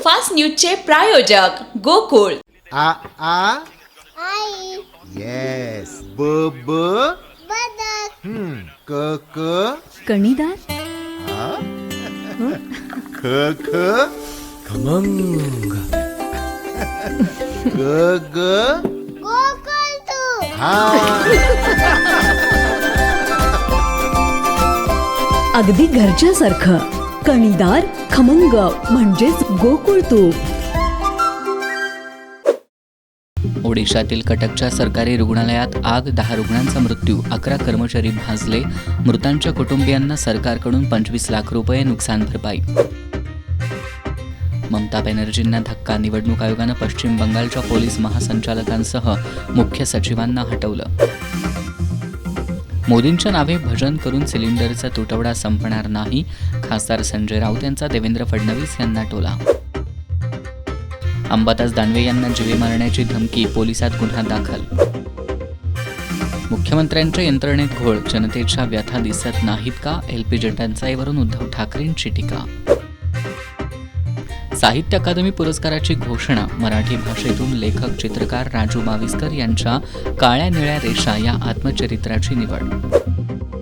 Superfast न्यूजचे प्रायोजक गोकुळ. आ आ आई yes ब ब बदक क क कणीदार, ख ख खमंग. ग ग गोकुळ तू हा अगदी घरच्यासारखं. कणीदार, खमंग म्हणजेच गोकुळ तूप. ओडिशातील कटकच्या सरकारी रुग्णालयात आग, 10 रुग्णांचा मृत्यू, 11 कर्मचारी भाजले. मृतांच्या कुटुंबियांना सरकारकडून 25 लाख रुपये नुकसान भरपाई. ममता बॅनर्जींना धक्का. निवडणूक आयोगानं पश्चिम बंगालच्या पोलीस महासंचालकांसह मुख्य सचिवांना हटवलं. मोदींच्या नावे भजन करून सिलेंडरचा तुटवडा संपणार नाही. खासदार संजय राऊत यांचा देवेंद्र फडणवीस यांना टोला. अंबादास दानवे यांना जीवे मारण्याची धमकी, पोलिसात गुन्हा दाखल. मुख्यमंत्र्यांच्या यंत्रणेत घोळ, जनतेच्या व्यथा दिसत नाहीत का? एलपीजी टंचाईवरून उद्धव ठाकरेंची टीका. साहित्य अकादमी पुरस्काराची घोषणा. मराठी भाषेतून लेखक चित्रकार राजू बाविस्कर यांच्या काळ्या निळ्या रेषा या आत्मचरित्राची निवड.